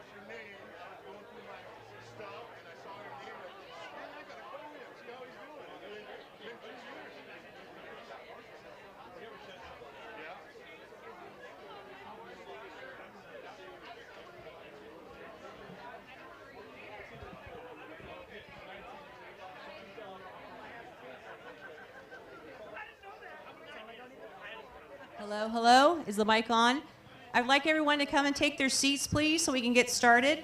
across your name. I was going through my stuff and I saw your name. Like, man, I gotta call him. See how he's doing. It's been 2 years. Yeah. Hello, hello. Is the mic on? I'd like everyone to come and take their seats, please, so we can get started.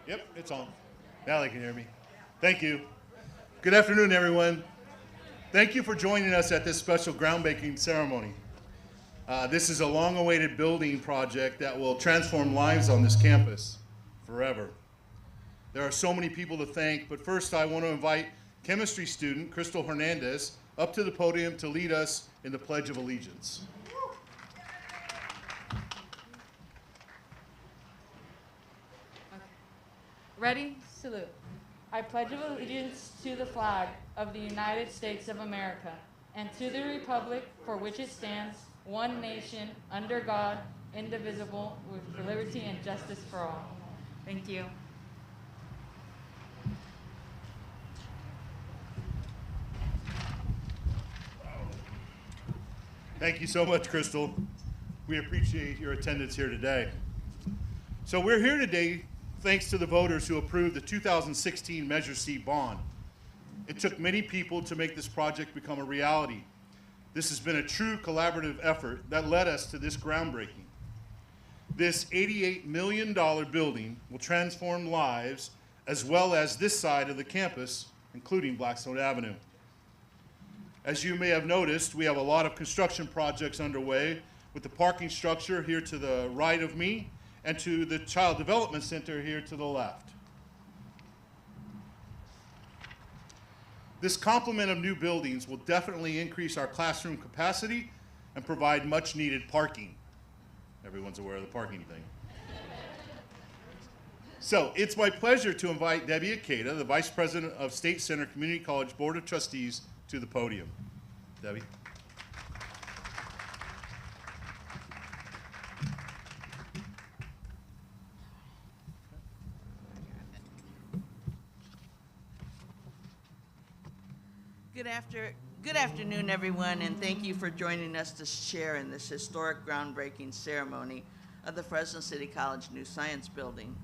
Yep, it's on. Now they can hear me. Thank you. Good afternoon, everyone. Thank you for joining us at this special groundbreaking ceremony. This is a long-awaited building project that will transform lives on this campus forever. There are so many people to thank, but first I want to invite chemistry student Crystal Hernandez up to the podium to lead us in the Pledge of Allegiance. Ready? Salute. I pledge allegiance to the flag of the United States of America and to the republic for which it stands, one nation, under God, indivisible, with liberty and justice for all. Thank you. Thank you so much, Crystal. We appreciate your attendance here today. So we're here today thanks to the voters who approved the 2016 Measure C bond. It took many people to make this project become a reality. This has been a true collaborative effort that led us to this groundbreaking. This $88 million building will transform lives as well as this side of the campus, including Blackstone Avenue. As you may have noticed, we have a lot of construction projects underway with the parking structure here to the right of me and to the Child Development Center here to the left. This complement of new buildings will definitely increase our classroom capacity and provide much needed parking. Everyone's aware of the parking thing. So it's my pleasure to invite Debbie Ikeda, the Vice President of State Center Community College Board of Trustees, to the podium. Debbie. Good afternoon, everyone, and thank you for joining us to share in this historic groundbreaking ceremony of the Fresno City College new science building.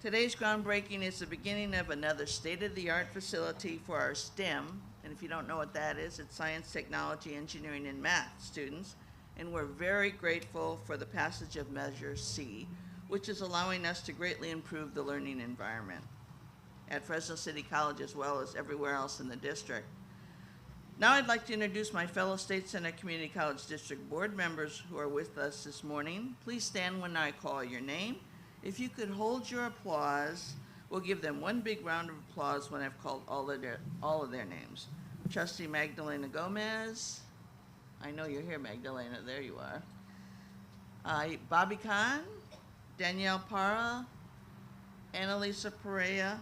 Today's groundbreaking is the beginning of another state-of-the-art facility for our STEM, and if you don't know what that is, it's science, technology, engineering, and math students, and we're very grateful for the passage of Measure C, which is allowing us to greatly improve the learning environment at Fresno City College as well as everywhere else in the district. Now I'd like to introduce my fellow State Center Community College District Board members who are with us this morning. Please stand when I call your name. If you could hold your applause, we'll give them one big round of applause when I've called all of their names. Trustee Magdalena Gomez. I know you're here, Magdalena. There you are. Bobby Khan, Danielle Parra, Annalisa Perea,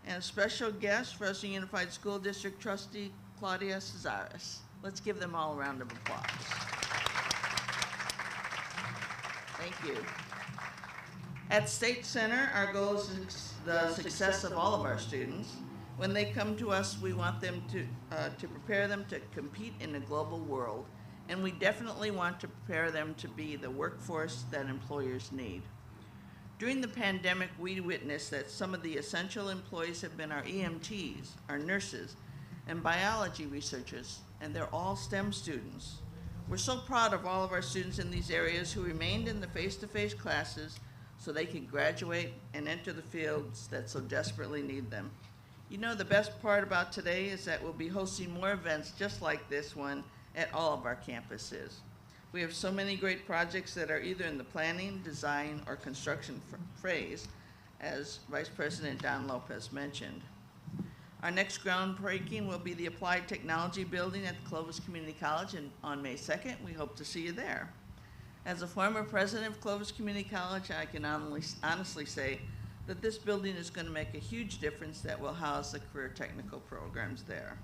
and a special guest, Fresno Unified School District Trustee Claudia Cesaris. Let's give them all a round of applause. Thank you. At State Center, our goal is the success of all of our students. When they come to us, we want them to prepare them to compete in a global world, and we definitely want to prepare them to be the workforce that employers need. During the pandemic, we witnessed that some of the essential employees have been our EMTs, our nurses, and biology researchers, and they're all STEM students. We're so proud of all of our students in these areas who remained in the face-to-face classes so they can graduate and enter the fields that so desperately need them. You know, the best part about today is that we'll be hosting more events just like this one at all of our campuses. We have so many great projects that are either in the planning, design, or construction phase, as Vice President Don Lopez mentioned. Our next groundbreaking will be the Applied Technology Building at the Clovis Community College on May 2nd. We hope to see you there. As a former president of Clovis Community College, I can honestly say that this building is going to make a huge difference that will house the career technical programs there.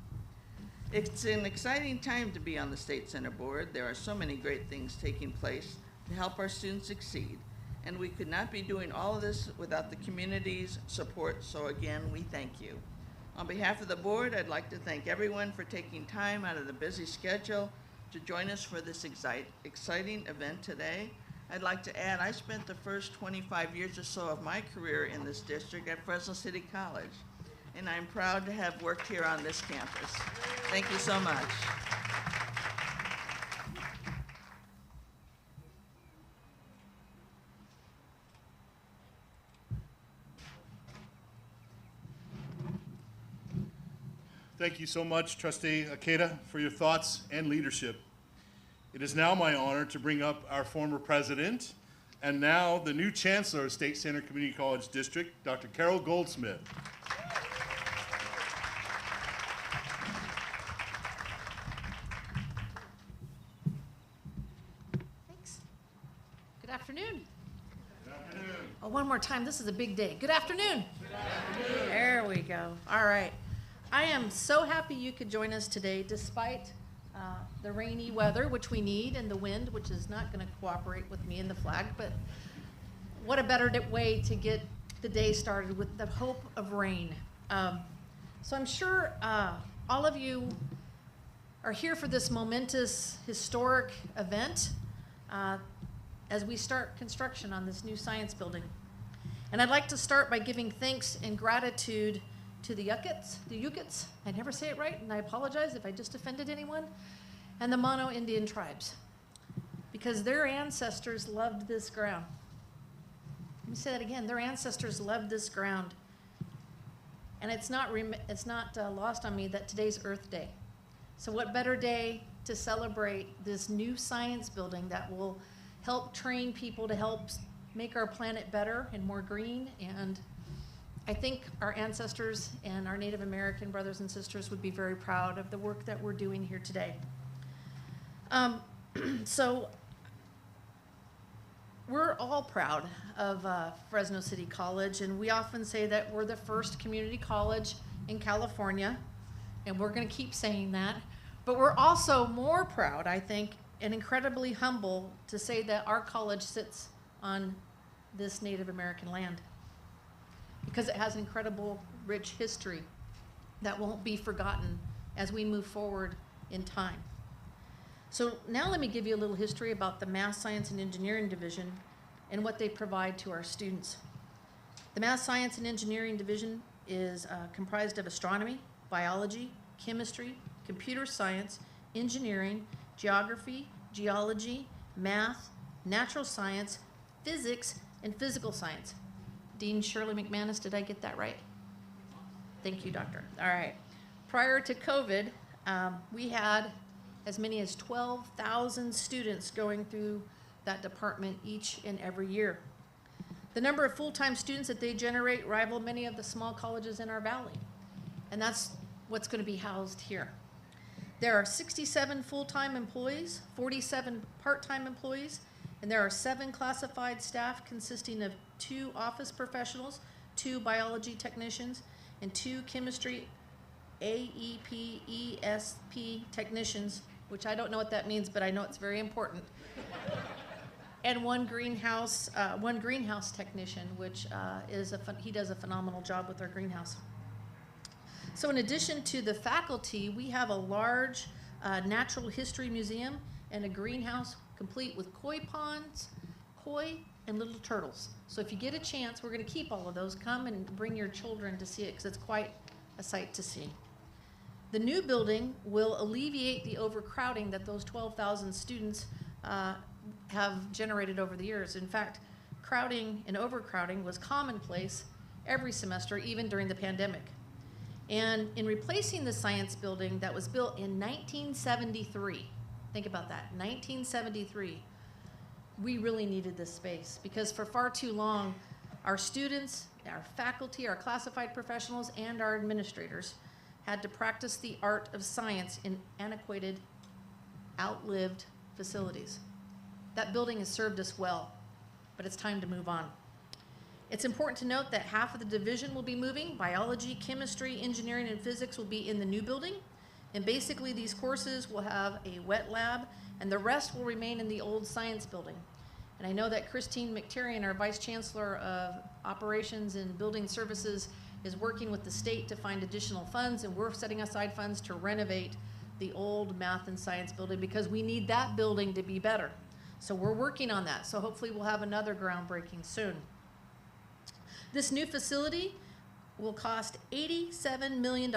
It's an exciting time to be on the State Center Board. There are so many great things taking place to help our students succeed, and we could not be doing all of this without the community's support, so again, we thank you. On behalf of the board, I'd like to thank everyone for taking time out of the busy schedule to join us for this exciting event today. I'd like to add, I spent the first 25 years or so of my career in this district at Fresno City College, and I'm proud to have worked here on this campus. Thank you so much. Thank you so much, Trustee Akeda, for your thoughts and leadership. It is now my honor to bring up our former president and now the new Chancellor of State Center Community College District, Dr. Carol Goldsmith. Thanks. Good afternoon. Good afternoon. Oh, one more time. This is a big day. Good afternoon. Good afternoon. There we go. All right. I am so happy you could join us today despite the rainy weather, which we need, and the wind, which is not going to cooperate with me and the flag, but what a better way to get the day started with the hope of rain. So I'm sure all of you are here for this momentous, historic event as we start construction on this new science building. And I'd like to start by giving thanks and gratitude to the Yucats, I never say it right, and I apologize if I just offended anyone, and the Mono Indian tribes, because their ancestors loved this ground. Let me say that again, their ancestors loved this ground. And it's not lost on me that today's Earth Day. So what better day to celebrate this new science building that will help train people to help make our planet better and more green. And I think our ancestors and our Native American brothers and sisters would be very proud of the work that we're doing here today. So we're all proud of Fresno City College, and we often say that we're the first community college in California, and we're going to keep saying that. But we're also more proud, I think, and incredibly humble to say that our college sits on this Native American land, because it has incredible, rich history that won't be forgotten as we move forward in time. So now let me give you a little history about the Math, Science, and Engineering Division and what they provide to our students. The Math, Science, and Engineering Division is comprised of astronomy, biology, chemistry, computer science, engineering, geography, geology, math, natural science, physics, and physical science. Dean Shirley Mcmanus, did I get that right? Thank you, Doctor. All right. Prior to COVID, we had as many as 12,000 students going through that department each and every year. The number of full-time students that they generate rival many of the small colleges in our valley, and that's what's going to be housed here. There are 67 full-time employees, 47 part-time employees, and there are 7 classified staff consisting of 2 office professionals, 2 biology technicians, and 2 chemistry AEP, ESP technicians, which I don't know what that means, but I know it's very important. And one greenhouse technician, which he does a phenomenal job with our greenhouse. So in addition to the faculty, we have a large natural history museum and a greenhouse complete with koi ponds, koi, and little turtles. So if you get a chance, we're going to keep all of those. Come and bring your children to see it because it's quite a sight to see. The new building will alleviate the overcrowding that those 12,000 students have generated over the years. In fact, crowding and overcrowding was commonplace every semester, even during the pandemic. And in replacing the science building that was built in 1973, think about that, 1973, we really needed this space because for far too long, our students, our faculty, our classified professionals, and our administrators had to practice the art of science in antiquated, outlived facilities. That building has served us well, but it's time to move on. It's important to note that half of the division will be moving. Biology, chemistry, engineering, and physics will be in the new building. And basically these courses will have a wet lab, and the rest will remain in the old science building. And I know that Christine McTarian, our Vice Chancellor of Operations and Building Services, is working with the state to find additional funds, and we're setting aside funds to renovate the old math and science building because we need that building to be better. So we're working on that. So hopefully we'll have another groundbreaking soon. This new facility will cost $87 million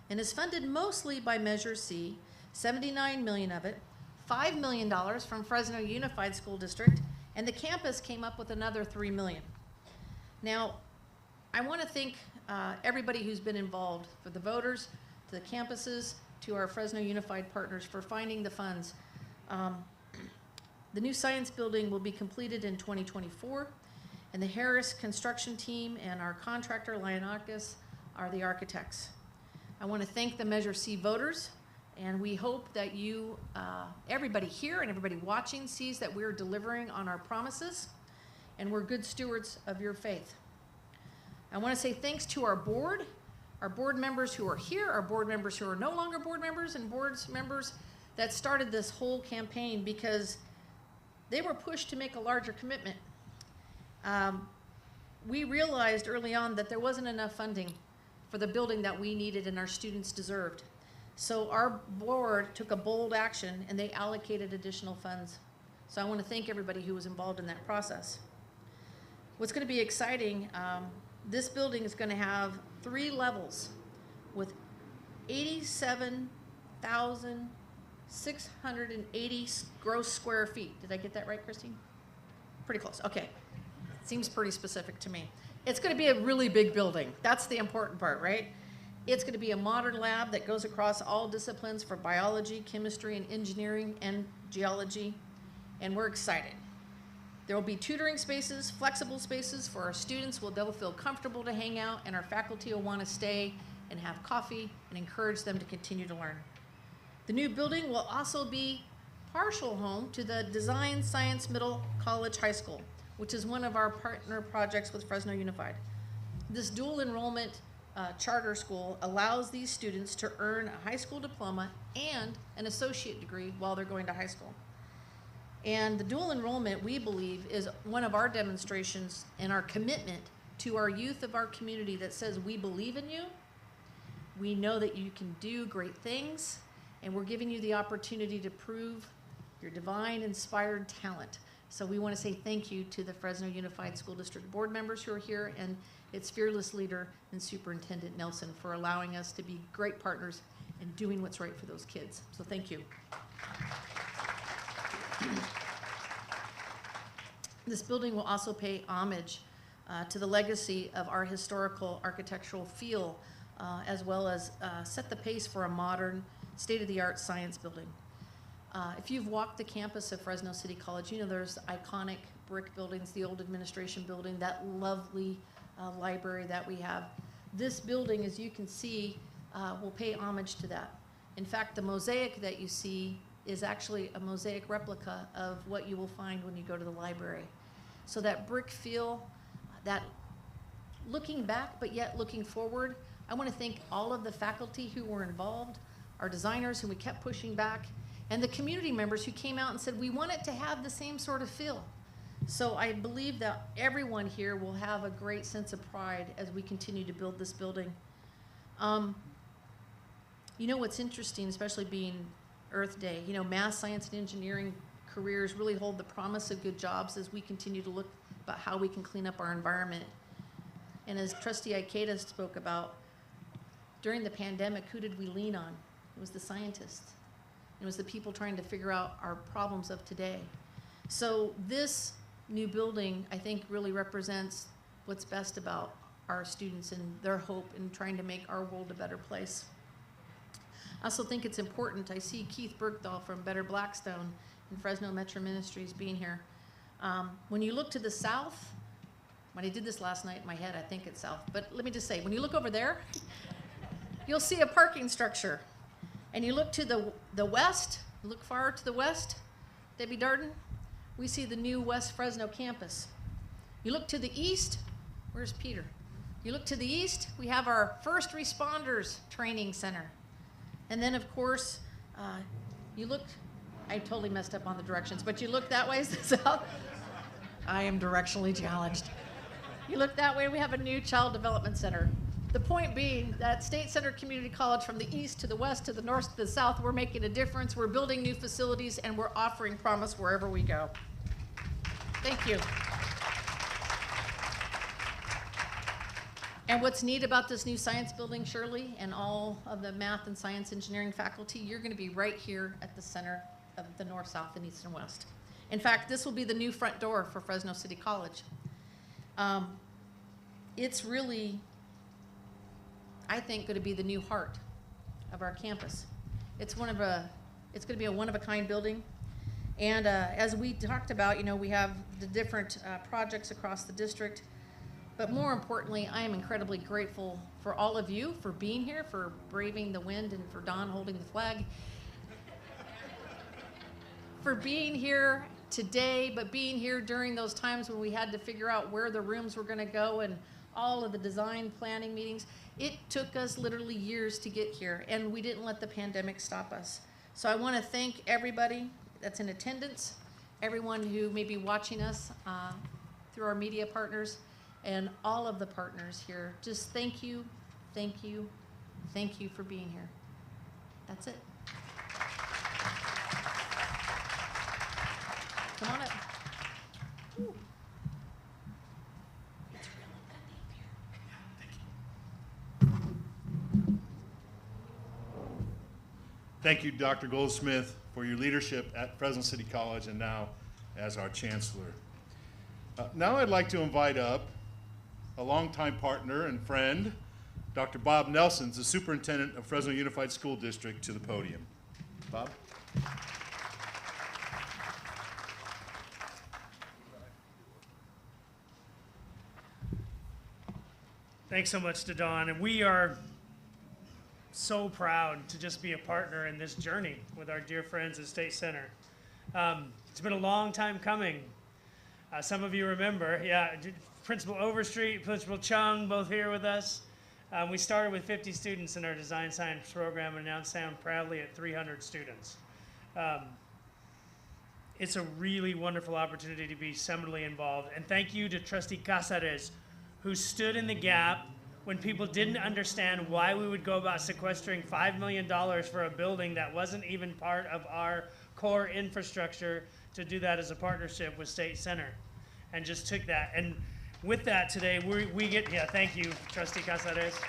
and is funded mostly by Measure C, $79 million of it, $5 million from Fresno Unified School District, and the campus came up with another $3 million. Now, I want to thank everybody who's been involved, for the voters, to the campuses, to our Fresno Unified partners for finding the funds. The new science building will be completed in 2024, and the Harris construction team and our contractor, Lionakis, are the architects. I want to thank the Measure C voters, and we hope that you, everybody here and everybody watching, sees that we're delivering on our promises, and we're good stewards of your faith. I want to say thanks to our board members who are here, our board members who are no longer board members, and board members that started this whole campaign because they were pushed to make a larger commitment. We realized early on that there wasn't enough funding for the building that we needed and our students deserved. So our board took a bold action and they allocated additional funds. So I want to thank everybody who was involved in that process. What's going to be exciting, this building is going to have 3 levels with 87,680 gross square feet. Did I get that right, Christine? Pretty close. Okay. Seems pretty specific to me. It's going to be a really big building. That's the important part, right? It's going to be a modern lab that goes across all disciplines for biology, chemistry, and engineering, and geology, and we're excited. There will be tutoring spaces, flexible spaces for our students where they'll feel comfortable to hang out, and our faculty will want to stay and have coffee and encourage them to continue to learn. The new building will also be partial home to the Design Science Middle College High School, which is one of our partner projects with Fresno Unified. This dual enrollment charter school allows these students to earn a high school diploma and an associate degree while they're going to high school. And the dual enrollment, we believe, is one of our demonstrations and our commitment to our youth of our community that says we believe in you, We know that you can do great things, and we're giving you the opportunity to prove your divine inspired talent. So we want to say thank you to the Fresno Unified School District board members who are here and its fearless leader and Superintendent Nelson for allowing us to be great partners and doing what's right for those kids. So thank you. This building will also pay homage to the legacy of our historical architectural feel, as well as set the pace for a modern, state-of-the-art science building. If you've walked the campus of Fresno City College, you know there's iconic brick buildings, the old administration building, that lovely library that we have. This building, as you can see, will pay homage to that. In fact, the mosaic that you see is actually a mosaic replica of what you will find when you go to the library. So that brick feel, that looking back but yet looking forward, I want to thank all of the faculty who were involved, our designers who we kept pushing back, and the community members who came out and said, we want it to have the same sort of feel. So I believe that everyone here will have a great sense of pride as we continue to build this building. You know what's interesting, especially being Earth Day, you know, math, science, and engineering careers really hold the promise of good jobs as we continue to look about how we can clean up our environment. And as Trustee Ikeda spoke about, during the pandemic, who did we lean on? It was the scientists. It was the people trying to figure out our problems of today. So this new building, I think, really represents what's best about our students and their hope in trying to make our world a better place. I also think it's important, I see Keith Berthold from Better Blackstone and Fresno Metro Ministries being here. When you look to the south, when I did this last night in my head, I think it's south, but let me just say, when you look over there, you'll see a parking structure. And you look to the west, look far to the west, Debbie Darden, we see the new West Fresno campus. You look to the east, where's Peter? You look to the east, we have our first responders training center. And then of course, you look, I totally messed up on the directions, but you look that way, south. I am directionally challenged. You look that way, we have a new child development center. The point being that State Center Community College, from the east to the west to the north to the south, we're making a difference, we're building new facilities, and we're offering promise wherever we go. Thank you. And what's neat about this new science building, Shirley, and all of the math and science engineering faculty, you're going to be right here at the center of the north, south, and east and west. In fact, this will be the new front door for Fresno City College. It's really, I think, going to be the new heart of our campus. It's going to be a one-of-a-kind building. And as we talked about, you know, we have the different projects across the district. But more importantly, I am incredibly grateful for all of you for being here, for braving the wind, and for Don holding the flag. For being here today, but being here during those times when we had to figure out where the rooms were going to go and all of the design planning meetings. It took us literally years to get here, and we didn't let the pandemic stop us. So I want to thank everybody that's in attendance, everyone who may be watching us through our media partners, and all of the partners here. Just thank you, thank you, thank you for being here. That's it. Come on up. Ooh. It's real good here. Thank you, Dr. Goldsmith, for your leadership at Fresno City College and now as our Chancellor. Now I'd like to invite up a longtime partner and friend, Dr. Bob Nelson, the Superintendent of Fresno Unified School District, to the podium. Bob? Thanks so much to Dawn, and we are so proud to just be a partner in this journey with our dear friends at State Center. It's been a long time coming. Some of you remember, Principal Overstreet, Principal Chung, both here with us. We started with 50 students in our design science program and now stand proudly at 300 students. It's a really wonderful opportunity to be seminally involved. And thank you to Trustee Casares, who stood in the gap when people didn't understand why we would go about sequestering $5 million for a building that wasn't even part of our core infrastructure, to do that as a partnership with State Center, and just took that. And with that today, we get, yeah, thank you, Trustee Casares.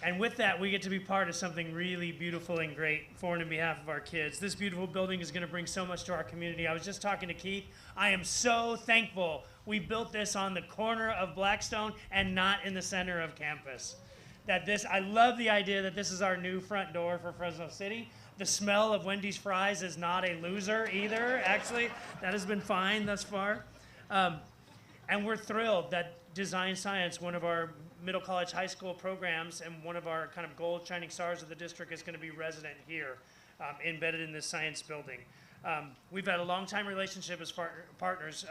And with that, we get to be part of something really beautiful and great for and on behalf of our kids. This beautiful building is going to bring so much to our community. I was just talking to Keith. I am so thankful we built this on the corner of Blackstone and not in the center of campus. I love the idea that this is our new front door for Fresno City. The smell of Wendy's fries is not a loser either, actually. That has been fine thus far. And we're thrilled that Design Science, one of our middle college high school programs and one of our kind of gold shining stars of the district, is going to be resident here, embedded in this science building. We've had a long time relationship as partners,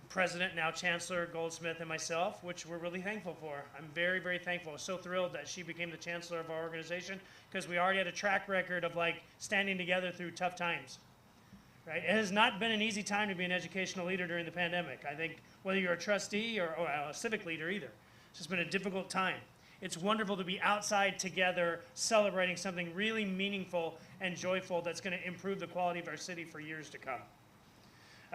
President, now Chancellor Goldsmith, and myself, which we're really thankful for. I'm very, very thankful. So thrilled that she became the chancellor of our organization, because we already had a track record of like standing together through tough times. Right? It has not been an easy time to be an educational leader during the pandemic. I think whether you're a trustee or a civic leader either, it's just been a difficult time. It's wonderful to be outside together celebrating something really meaningful and joyful that's going to improve the quality of our city for years to come.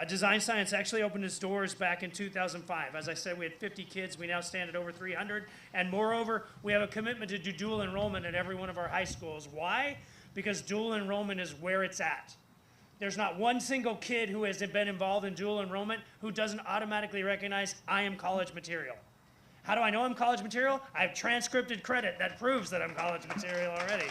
Design Science actually opened its doors back in 2005. As I said, we had 50 kids. We now stand at over 300. And moreover, we have a commitment to do dual enrollment at every one of our high schools. Why? Because dual enrollment is where it's at. There's not one single kid who has been involved in dual enrollment who doesn't automatically recognize, I am college material. How do I know I'm college material? I have transcripted credit that proves that I'm college material already.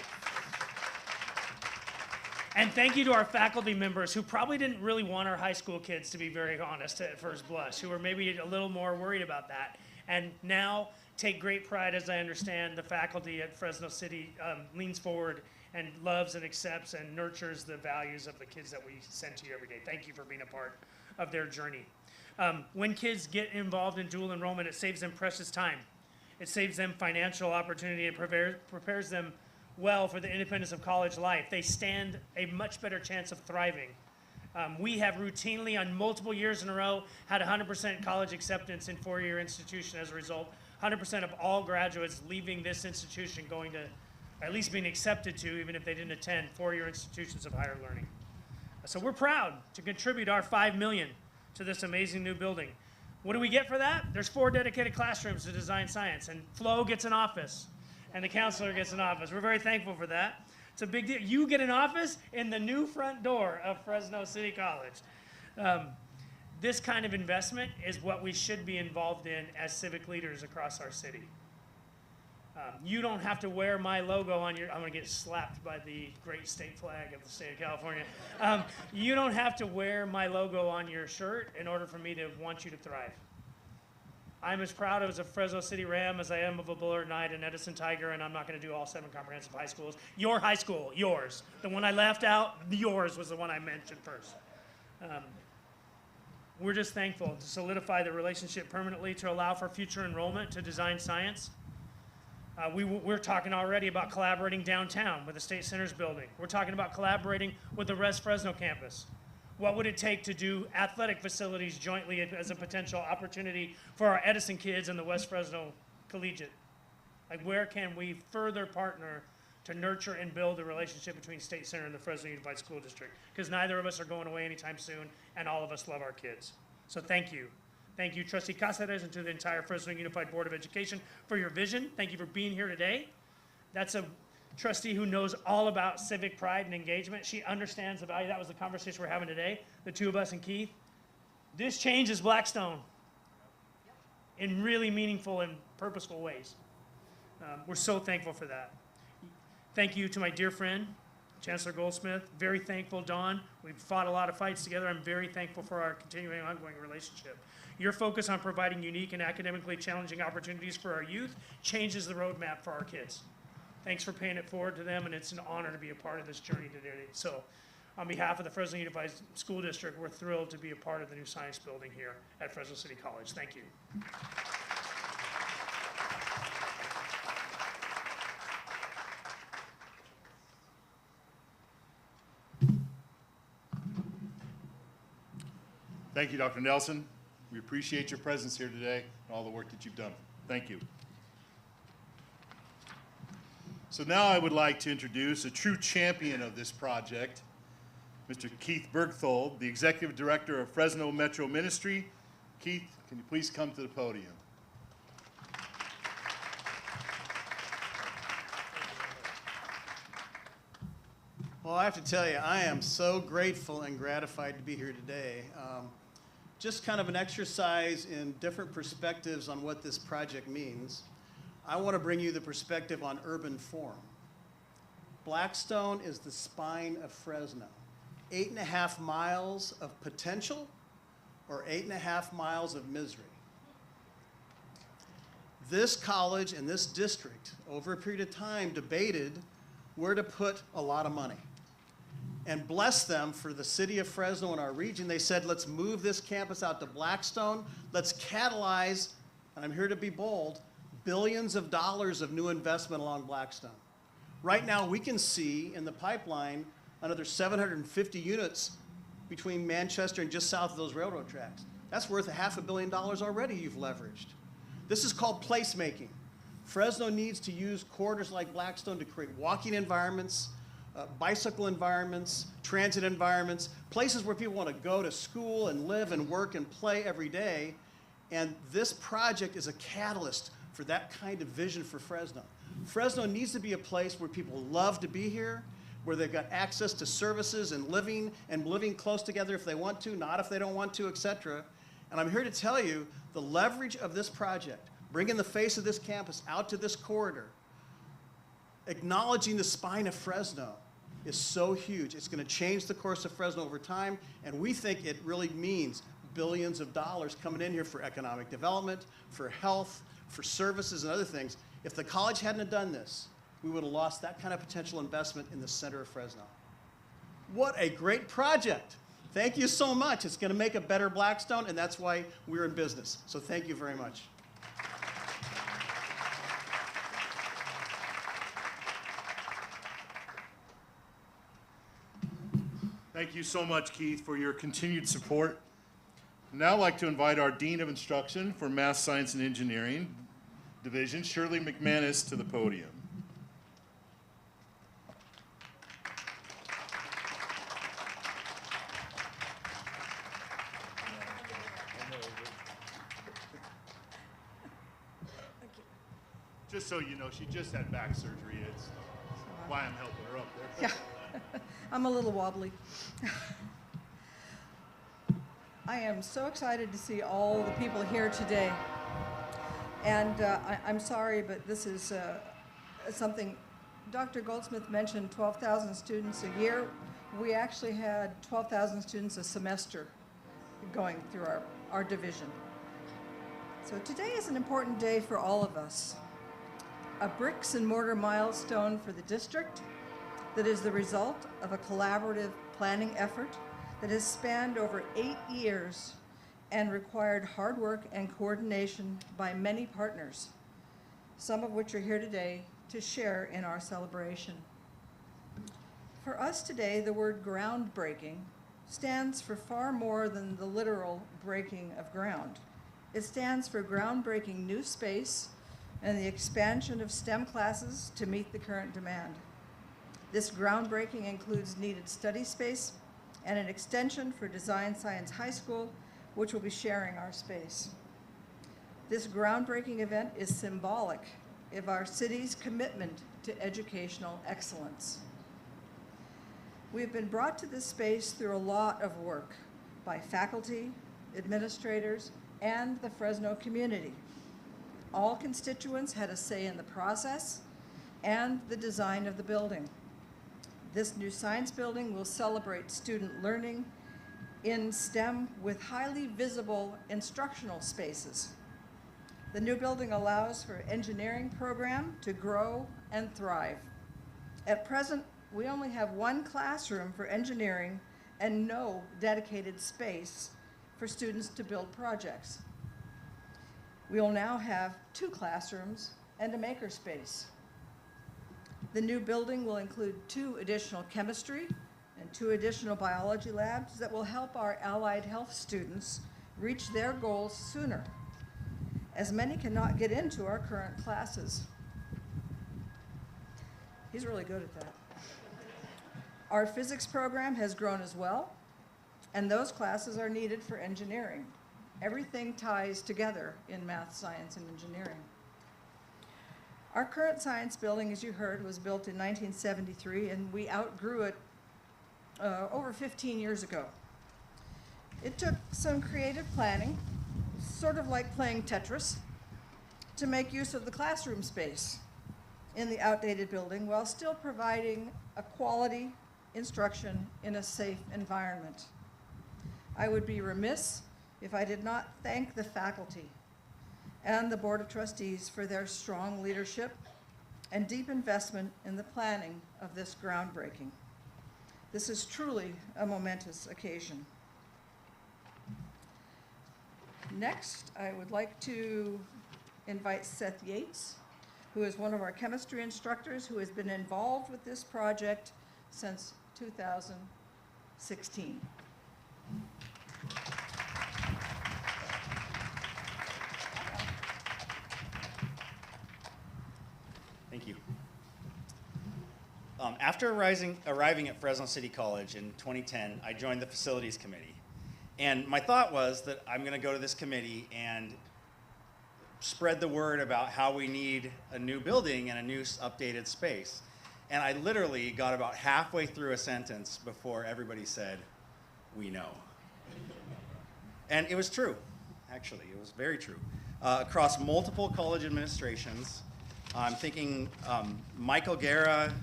And thank you to our faculty members who probably didn't really want our high school kids to be very honest at first blush, who were maybe a little more worried about that. And now take great pride, as I understand, the faculty at Fresno City leans forward and loves and accepts and nurtures the values of the kids that we send to you every day. Thank you for being a part of their journey. When kids get involved in dual enrollment, it saves them precious time. It saves them financial opportunity. It prepares them well for the independence of college life. They stand a much better chance of thriving. We have routinely, on multiple years in a row, had 100% college acceptance in four-year institution as a result. 100% of all graduates leaving this institution going to, at least being accepted to, even if they didn't attend, four-year institutions of higher learning. So we're proud to contribute our $5 million to this amazing new building. What do we get for that? There's 4 dedicated classrooms to Design Science, and Flo gets an office, and the counselor gets an office. We're very thankful for that. It's a big deal. You get an office in the new front door of Fresno City College. This kind of investment is what we should be involved in as civic leaders across our city. You don't have to wear my logo on your, I'm going to get slapped by the great state flag of the state of California. You don't have to wear my logo on your shirt in order for me to want you to thrive. I'm as proud as a Fresno City Ram as I am of a Bullard Knight and Edison Tiger, and I'm not going to do all 7 comprehensive high schools. Your high school, yours. The one I left out, yours was the one I mentioned first. We're just thankful to solidify the relationship permanently to allow for future enrollment to Design Science. We're talking already about collaborating downtown with the State Center's building. We're talking about collaborating with the West Fresno campus. What would it take to do athletic facilities jointly as a potential opportunity for our Edison kids and the West Fresno Collegiate? Like, where can we further partner to nurture and build the relationship between State Center and the Fresno Unified School District? Because neither of us are going away anytime soon, and all of us love our kids. So thank you. Thank you, Trustee Casares, and to the entire Fresno Unified Board of Education for your vision. Thank you for being here today. That's a trustee who knows all about civic pride and engagement. She understands the value. That was the conversation we're having today, the two of us and Keith. This changes Blackstone in really meaningful and purposeful ways. We're so thankful for that. Thank you to my dear friend, Chancellor Goldsmith. Very thankful, Dawn. We've fought a lot of fights together. I'm very thankful for our continuing ongoing relationship. Your focus on providing unique and academically challenging opportunities for our youth changes the roadmap for our kids. Thanks for paying it forward to them, and it's an honor to be a part of this journey today. So on behalf of the Fresno Unified School District, we're thrilled to be a part of the new science building here at Fresno City College. Thank you. Thank you, Dr. Nelson. We appreciate your presence here today and all the work that you've done. Thank you. So now I would like to introduce a true champion of this project, Mr. Keith Berthold, the Executive Director of Fresno Metro Ministry. Keith, can you please come to the podium? Well, I have to tell you, I am so grateful and gratified to be here today. Just kind of an exercise in different perspectives on what this project means. I want to bring you the perspective on urban form. Blackstone is the spine of Fresno. 8.5 miles of potential or 8.5 miles of misery. This college and this district, over a period of time, debated where to put a lot of money. And bless them, for the city of Fresno and our region, they said, let's move this campus out to Blackstone. Let's catalyze, and I'm here to be bold, billions of dollars of new investment along Blackstone. Right now, we can see in the pipeline another 750 units between Manchester and just south of those railroad tracks. That's worth $500 million already you've leveraged. This is called placemaking. Fresno needs to use corridors like Blackstone to create walking environments, bicycle environments, transit environments, places where people want to go to school and live and work and play every day. And this project is a catalyst for that kind of vision for Fresno. Fresno needs to be a place where people love to be here, where they've got access to services and living close together if they want to, not if they don't want to, etc. And I'm here to tell you the leverage of this project, bringing the face of this campus out to this corridor, acknowledging the spine of Fresno, is so huge. It's going to change the course of Fresno over time, and we think it really means billions of dollars coming in here for economic development, for health, for services and other things. If the college hadn't have done this, we would have lost that kind of potential investment in the center of Fresno. What a great project. Thank you so much. It's going to make a better Blackstone, and that's why we're in business. So thank you very much. Thank you so much, Keith, for your continued support. I'd now like to invite our Dean of Instruction for Math, Science, and Engineering Division, Shirley Mcmanus, to the podium. Just so you know, she just had back surgery. It's why I'm helping her up there. Yeah, I'm a little wobbly. I am so excited to see all the people here today. And I'm sorry, but this is something Dr. Goldsmith mentioned, 12,000 students a year. We actually had 12,000 students a semester going through our division. So today is an important day for all of us. A bricks and mortar milestone for the district that is the result of a collaborative planning effort that has spanned over 8 years and required hard work and coordination by many partners, some of which are here today to share in our celebration. For us today, the word groundbreaking stands for far more than the literal breaking of ground. It stands for groundbreaking new space and the expansion of STEM classes to meet the current demand. This groundbreaking includes needed study space and an extension for Design Science High School, which will be sharing our space. This groundbreaking event is symbolic of our city's commitment to educational excellence. We've been brought to this space through a lot of work by faculty, administrators, and the Fresno community. All constituents had a say in the process and the design of the building. This new science building will celebrate student learning in STEM with highly visible instructional spaces. The new building allows for engineering program to grow and thrive. At present, we only have one classroom for engineering and no dedicated space for students to build projects. We will now have 2 classrooms and a makerspace. The new building will include 2 additional chemistry and 2 additional biology labs that will help our allied health students reach their goals sooner. as many cannot get into our current classes. He's really good at that. Our physics program has grown as well, and those classes are needed for engineering. Everything ties together in math, science, and engineering. Our current science building, as you heard, was built in 1973, and we outgrew it over 15 years ago. It took some creative planning, sort of like playing Tetris, to make use of the classroom space in the outdated building while still providing a quality instruction in a safe environment. I would be remiss if I did not thank the faculty and the Board of Trustees for their strong leadership and deep investment in the planning of this groundbreaking. This is truly a momentous occasion. Next, I would like to invite Seth Yates, who is one of our chemistry instructors who has been involved with this project since 2016. Thank you. After arriving at Fresno City College in 2010, I joined the facilities committee. And my thought was that I'm going to go to this committee and spread the word about how we need a new building and a new updated space. And I literally got about halfway through a sentence before everybody said, "We know." And it was true, actually. It was very true. Across multiple college administrations, I'm thinking Michael Guerra,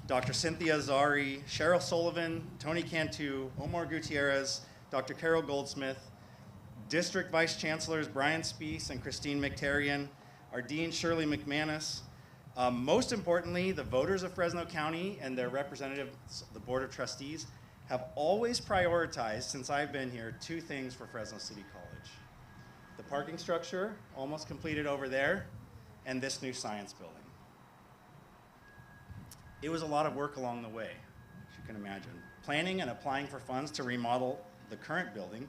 Dr. Cynthia Zari, Cheryl Sullivan, Tony Cantu, Omar Gutierrez, Dr. Carol Goldsmith, District Vice Chancellors Brian Spees and Christine McTarian, our Dean Shirley Mcmanus. Most importantly, the voters of Fresno County and their representatives, the Board of Trustees, have always prioritized, since I've been here, two things for Fresno City College. The parking structure, almost completed over there, and this new science building. It was a lot of work along the way, as you can imagine. Planning and applying for funds to remodel the current building,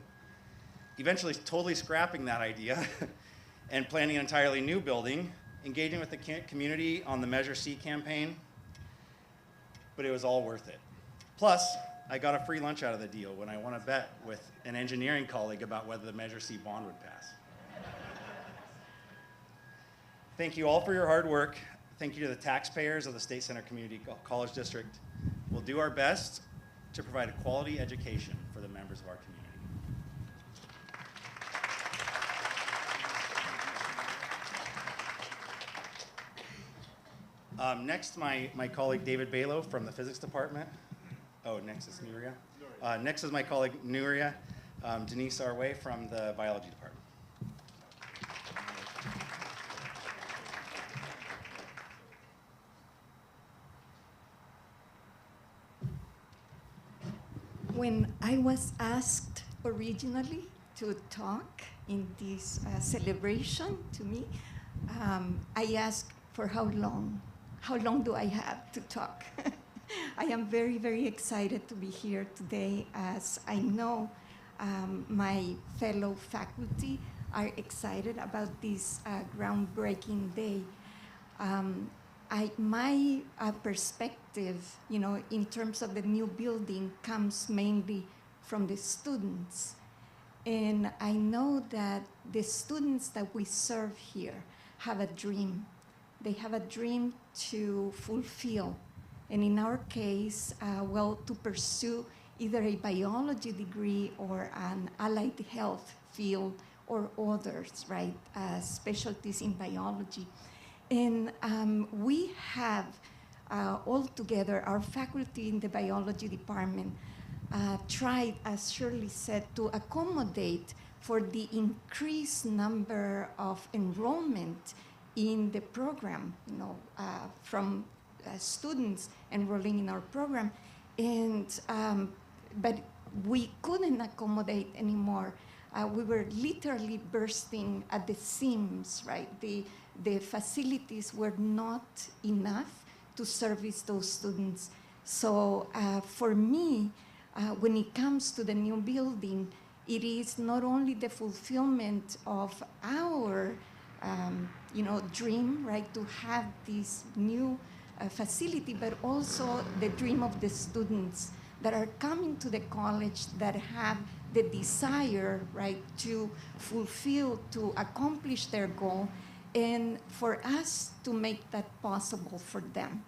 eventually totally scrapping that idea and planning an entirely new building, engaging with the community on the Measure C campaign, but it was all worth it. Plus, I got a free lunch out of the deal when I won a bet with an engineering colleague about whether the Measure C bond would pass. Thank you all for your hard work. Thank you to the taxpayers of the State Center Community College District. We'll do our best to provide a quality education for the members of our community. Next, my colleague David Balo from the physics department. Oh, next is Nuria. Next is my colleague Nuria, Denise Arway from the biology department. When I was asked originally to talk in this celebration to me, I asked for how long. How long do I have to talk? I am very, very excited to be here today, as I know my fellow faculty are excited about this groundbreaking day. My perspective, in terms of the new building comes mainly from the students. And I know that the students that we serve here have a dream. They have a dream to fulfill. And in our case, to pursue either a biology degree or an allied health field or others, right, specialties in biology. And we have all together, our faculty in the biology department tried, as Shirley said, to accommodate for the increased number of enrollment in the program, from students enrolling in our program. And, but we couldn't accommodate anymore. We were literally bursting at the seams, right? The facilities were not enough to service those students. So for me, when it comes to the new building, it is not only the fulfillment of our dream, right, to have this new facility, but also the dream of the students that are coming to the college that have the desire, right, to fulfill, to accomplish their goal, and for us to make that possible for them.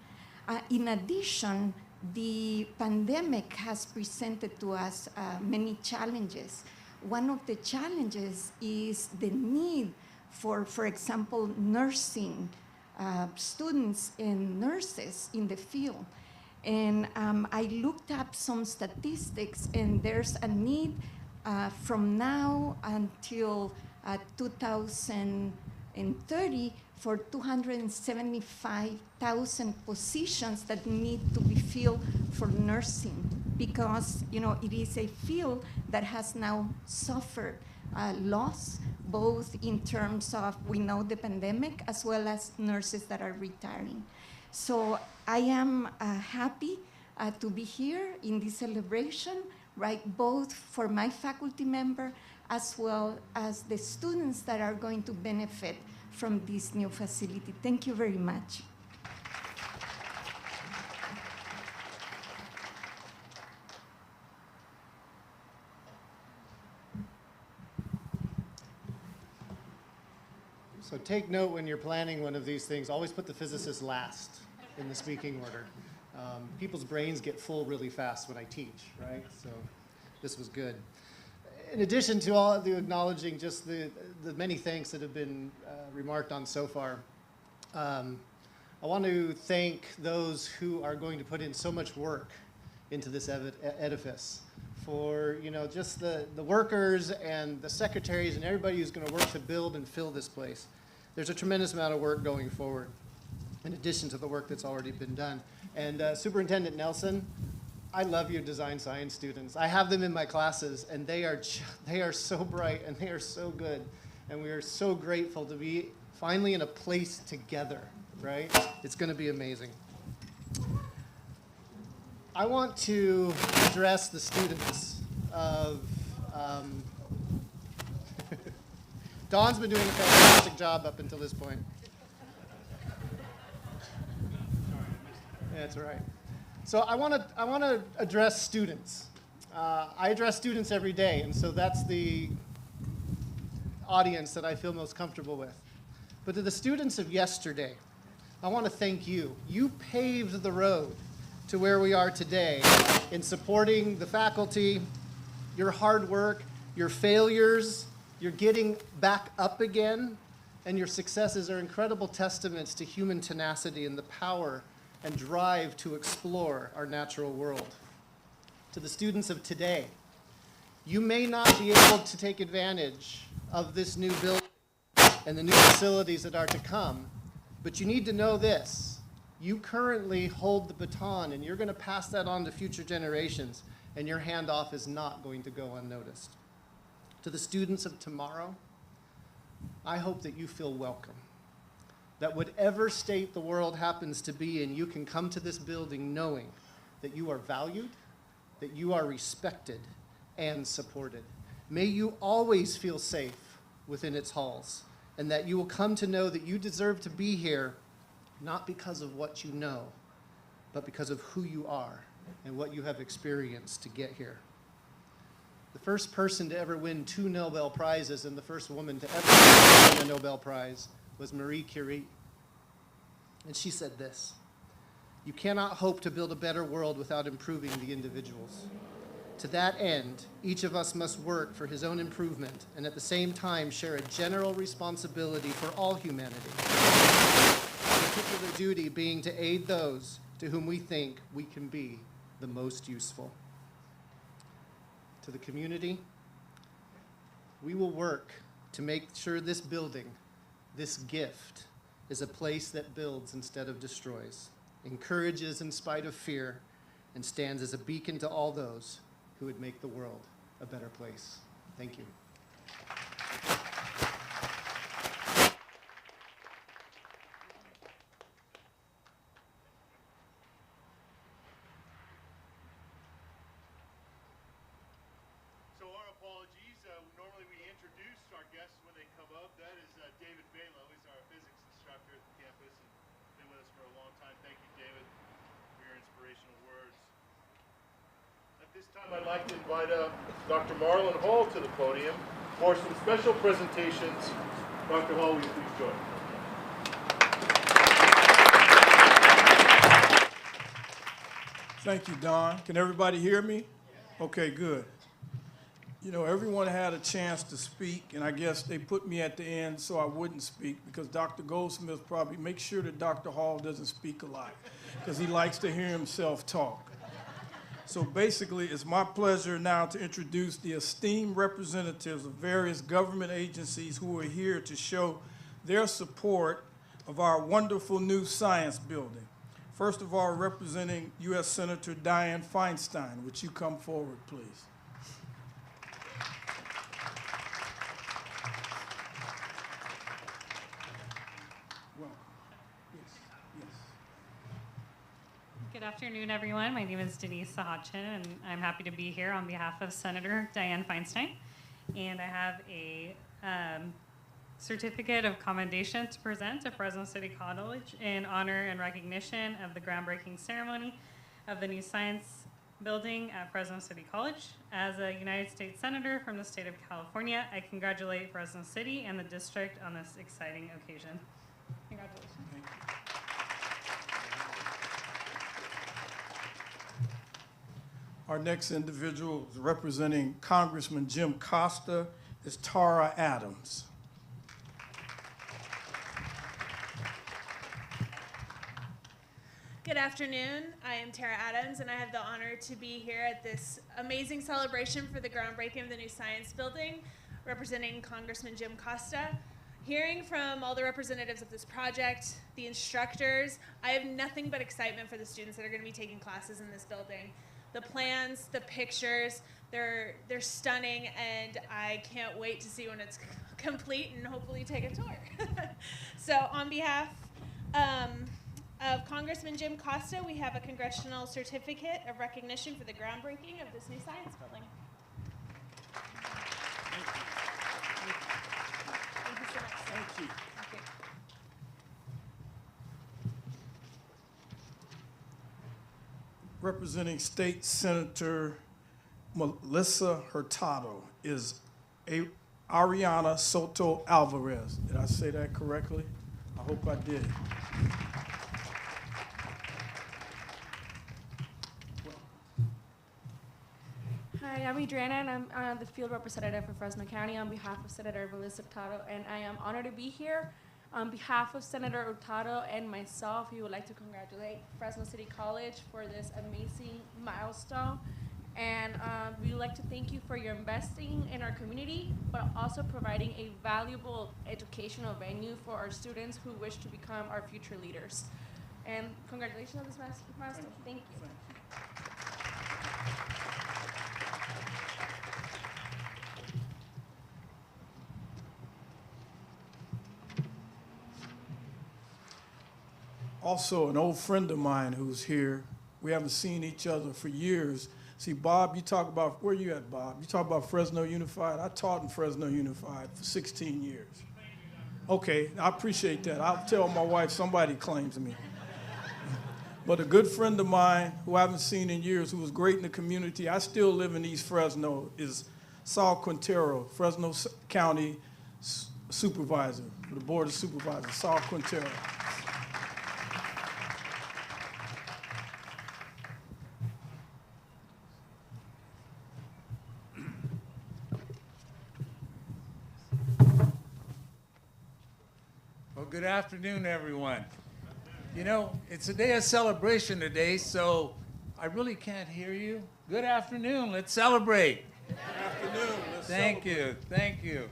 In addition, the pandemic has presented to us many challenges. One of the challenges is the need for example, nursing students and nurses in the field. And I looked up some statistics, and there's a need from now until 2030 for 275,000 positions that need to be filled for nursing, because it is a field that has now suffered loss, both in terms of, we know, the pandemic, as well as nurses that are retiring. So I am happy to be here in this celebration, right, both for my faculty member as well as the students that are going to benefit from this new facility. Thank you very much. So take note when you're planning one of these things, always put the physicists last in the speaking order. People's brains get full really fast when I teach, right? So this was good. In addition to all of the acknowledging just the many thanks that have been remarked on so far, I want to thank those who are going to put in so much work into this edifice. For just the workers and the secretaries and everybody who's going to work to build and fill this place. There's a tremendous amount of work going forward, in addition to the work that's already been done. And Superintendent Nelson, I love your design science students. I have them in my classes, and they are so bright and they are so good. And we are so grateful to be finally in a place together, right? It's going to be amazing. I want to address the students of, Dawn's been doing a fantastic job up until this point. That's right. So I want to address students. I address students every day, and so that's the audience that I feel most comfortable with. But to the students of yesterday, I want to thank you. You paved the road to where we are today in supporting the faculty, your hard work, your failures, your getting back up again, and your successes are incredible testaments to human tenacity and the power and drive to explore our natural world. To the students of today, you may not be able to take advantage of this new building and the new facilities that are to come, but you need to know this. You currently hold the baton, and you're going to pass that on to future generations, and your handoff is not going to go unnoticed. To the students of tomorrow, I hope that you feel welcome, that whatever state the world happens to be in, you can come to this building knowing that you are valued, that you are respected and supported. May you always feel safe within its halls, and that you will come to know that you deserve to be here not because of what you know, but because of who you are and what you have experienced to get here. The first person to ever win 2 Nobel Prizes and the first woman to ever win a Nobel Prize was Marie Curie. And she said this: "You cannot hope to build a better world without improving the individuals. To that end, each of us must work for his own improvement and at the same time share a general responsibility for all humanity. A particular duty being to aid those to whom we think we can be the most useful." To the community, we will work to make sure this building, this gift, is a place that builds instead of destroys, encourages in spite of fear, and stands as a beacon to all those who would make the world a better place. Thank you. So our apologies. Normally we introduce our guests when they come up. That is David Balo. us for a long time. Thank you, David, for your inspirational words. At this time, I'd like to invite Dr. Marlon Hall to the podium for some special presentations. Dr. Hall, will you please join? Thank you, Don. Can everybody hear me? Okay, good. You know, everyone had a chance to speak, and I guess they put me at the end so I wouldn't speak because Dr. Goldsmith probably makes sure that Dr. Hall doesn't speak a lot because he likes to hear himself talk. So basically, it's my pleasure now to introduce the esteemed representatives of various government agencies who are here to show their support of our wonderful new science building. First of all, representing U.S. Senator Dianne Feinstein, would you come forward, please? Welcome. Yes, yes. Good afternoon, everyone. My name is Denise Sahachin, and I'm happy to be here on behalf of Senator Dianne Feinstein. And I have a certificate of commendation to present to Fresno City College in honor and recognition of the groundbreaking ceremony of the new science building at Fresno City College. As a United States Senator from the state of California, I congratulate Fresno City and the district on this exciting occasion. Congratulations. Our next individual is representing Congressman Jim Costa is Tara Adams. Good afternoon. I am Tara Adams, and I have the honor to be here at this amazing celebration for the groundbreaking of the new science building, representing Congressman Jim Costa. Hearing from all the representatives of this project, the instructors, I have nothing but excitement for the students that are going to be taking classes in this building. The plans, the pictures, they're stunning, and I can't wait to see when it's complete and hopefully take a tour. So on behalf of Congressman Jim Costa, we have a congressional certificate of recognition for the groundbreaking of this new science building. Thank you so much. Thank you. Thank you. Representing State Senator Melissa Hurtado is Ariana Soto Alvarez. Did I say that correctly? I hope I did. Hi, I'm Dianne, and I'm the field representative for Fresno County on behalf of Senator Melissa Hurtado, and I am honored to be here. On behalf of Senator Hurtado and myself, we would like to congratulate Fresno City College for this amazing milestone. And we would like to thank you for your investing in our community, but also providing a valuable educational venue for our students who wish to become our future leaders. And congratulations on this milestone. Thank you. Also, an old friend of mine who's here. We haven't seen each other for years. See, Bob, you talk about, where you at, Bob? You talk about Fresno Unified. I taught in Fresno Unified for 16 years. Okay, I appreciate that. I'll tell my wife somebody claims me. But a good friend of mine who I haven't seen in years, who was great in the community, I still live in East Fresno, is Saul Quintero, Fresno County Supervisor, for the Board of Supervisors, Saul Quintero. Good afternoon, everyone. You know, it's a day of celebration today, so I really can't hear you. Good afternoon. Let's celebrate. Good afternoon. Thank you. Thank you.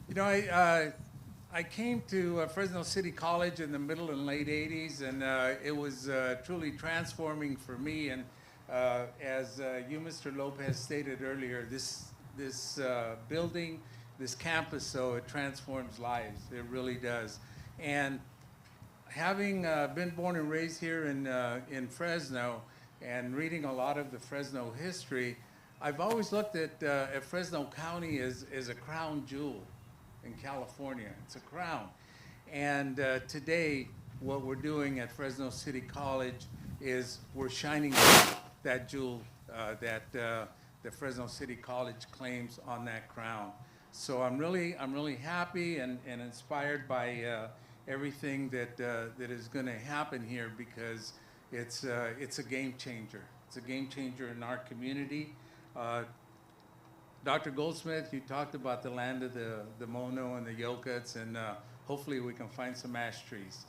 You know, I came to Fresno City College in the middle and late 80s, and it was truly transforming for me. And as you, Mr. Lopez, stated earlier, this building, this campus, so it transforms lives. It really does. And having been born and raised here in Fresno and reading a lot of the Fresno history, I've always looked at Fresno County as a crown jewel in California. It's a crown. And today, what we're doing at Fresno City College is we're shining that jewel that the Fresno City College claims on that crown. So I'm really happy and inspired by everything that is going to happen here, because it's a game changer. It's a game changer in our community. Dr. Goldsmith, you talked about the land of the Mono and the Yokuts, and hopefully we can find some ash trees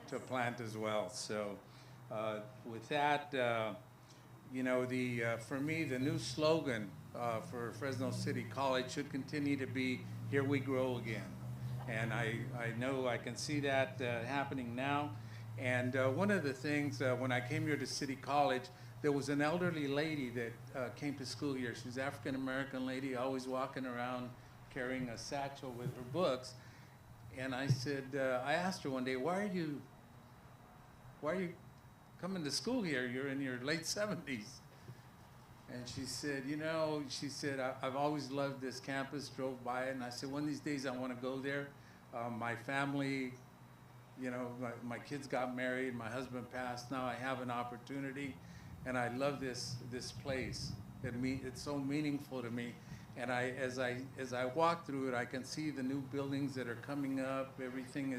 to plant as well. So with that, you know, for me, the new slogan for Fresno City College should continue to be, "Here we grow again." And I know I can see that happening now. And one of the things, when I came here to City College, there was an elderly lady that came to school here. She was an African-American lady, always walking around carrying a satchel with her books. And I said, I asked her one day, why are you coming to school here? You're in your late 70s. And she said, you know, I've always loved this campus, drove by it. And I said, one of these days I want to go there. My family, you know, my kids got married, my husband passed. Now I have an opportunity. And I love this place. It's so meaningful to me. And as I walk through it, I can see the new buildings that are coming up. Everything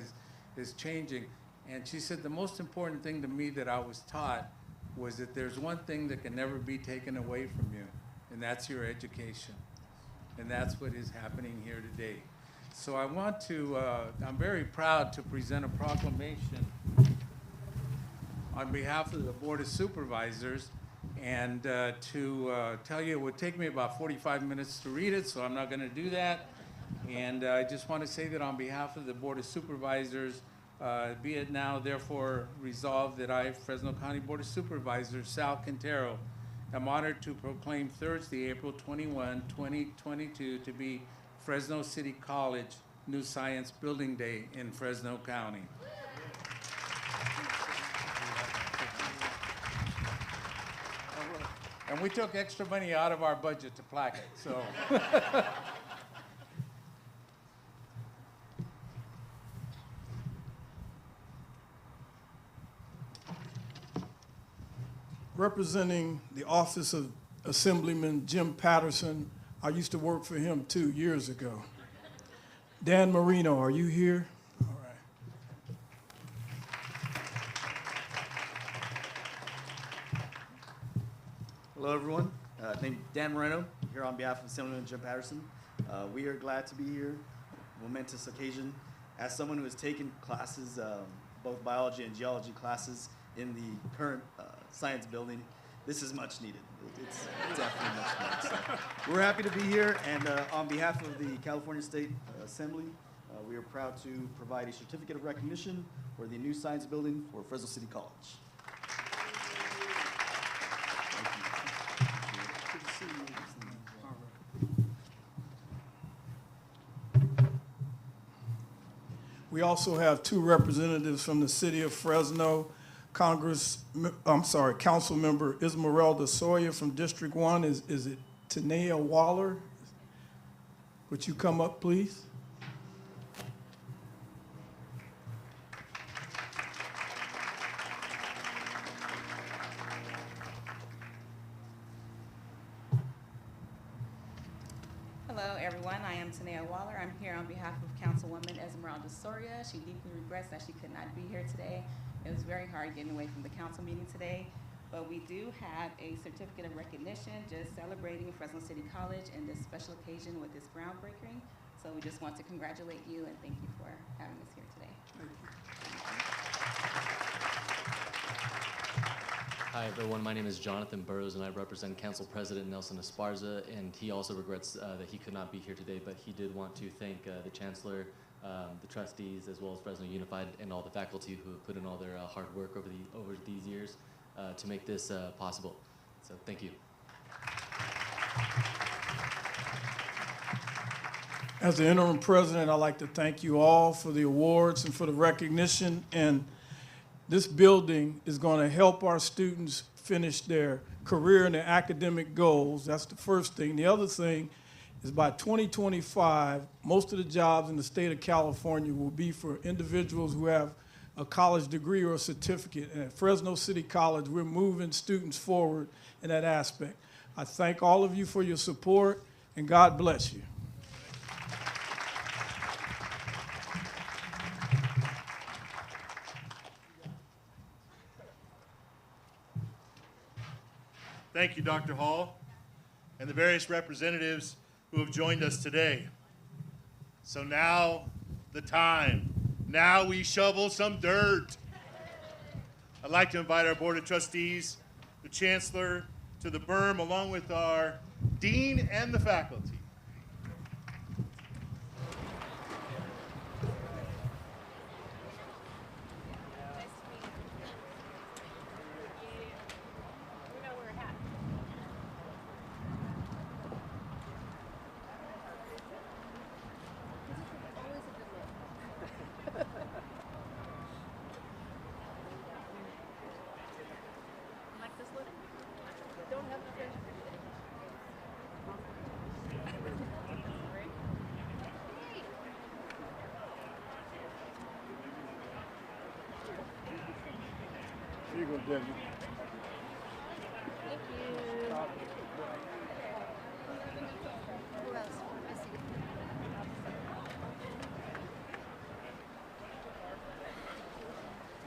is changing. And she said the most important thing to me that I was taught was that there's one thing that can never be taken away from you, and that's your education. And that's what is happening here today. So I'm very proud to present a proclamation on behalf of the Board of Supervisors, and to tell you it would take me about 45 minutes to read it, so I'm not going to do that. And I just want to say that on behalf of the Board of Supervisors, be it now therefore resolved that I, Fresno County Board of Supervisors, Sal Quintero, am honored to proclaim Thursday, April 21, 2022 to be Fresno City College New Science Building Day in Fresno County. And we took extra money out of our budget to plaque it, so. Representing the office of Assemblyman Jim Patterson, I used to work for him 2 years ago. Dan Marino, are you here? All right. Hello, everyone. Named Dan Moreno, here on behalf of Assemblyman Jim Patterson. We are glad to be here. Momentous occasion. As someone who has taken classes, both biology and geology classes, in the current science building, this is much needed. It's definitely much needed. So we're happy to be here, and on behalf of the California State Assembly, we are proud to provide a certificate of recognition for the new science building for Fresno City College. We also have two representatives from the city of Fresno, Council Member Esmeralda Sawyer from District 1. Is it Tanea Waller? Would you come up, please? Hello, everyone. I am Tanea Waller. I'm here on behalf of Councilwoman Esmeralda Soria. She deeply regrets that she could not be here today. It was very hard getting away from the council meeting today, but we do have a certificate of recognition just celebrating Fresno City College and this special occasion with this groundbreaking. So we just want to congratulate you and thank you for having us here today. Hi, everyone. My name is Jonathan Burrows, and I represent Council President Nelson Esparza, and he also regrets that he could not be here today, but he did want to thank the Chancellor, the trustees, as well as Fresno Unified, and all the faculty who have put in all their hard work over these years to make this possible. So thank you. As the interim president, I'd like to thank you all for the awards and for the recognition. And this building is going to help our students finish their career and their academic goals. That's the first thing. The other thing is by 2025, most of the jobs in the state of California will be for individuals who have a college degree or a certificate. And at Fresno City College, we're moving students forward in that aspect. I thank all of you for your support, and God bless you. Thank you, Dr. Hall, and the various representatives who have joined us today. So now the time. Now we shovel some dirt. I'd like to invite our Board of Trustees, the Chancellor, to the berm, along with our Dean and the faculty. Here you go, Debbie.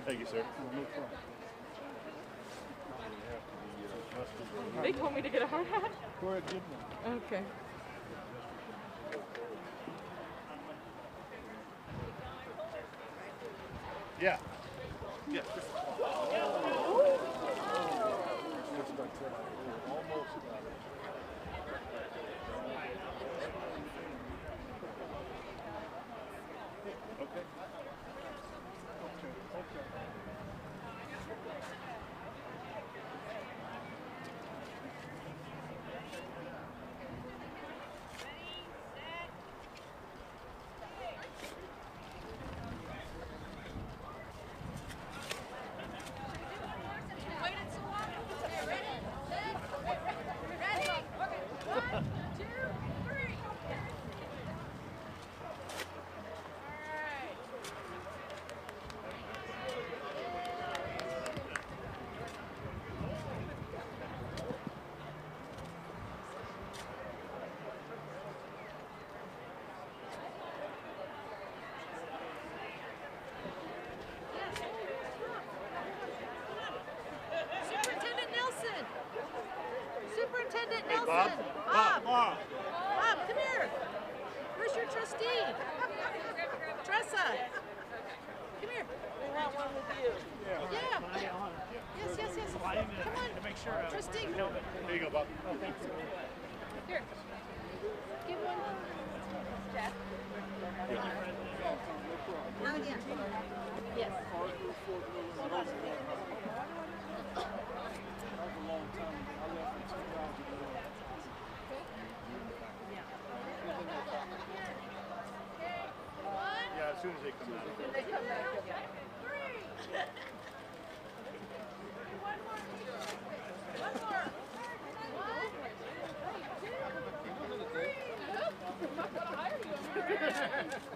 Thank you, sir. They told me to get a hard hat. Go ahead, give me. Okay. Yeah. Yeah. Superintendent Hey, Nelson. Bob. Bob. Bob, come here. Where's your trustee? Tressa. Come here. We want one with you. Yeah. Yes. Come on. Make sure. Trustee. There you go, Bob. Oh, thank you. Here. Give one. Jeff. Yes. Yeah, as soon as they come out.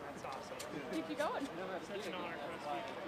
That's awesome. Keep you going. Such an honor for us to be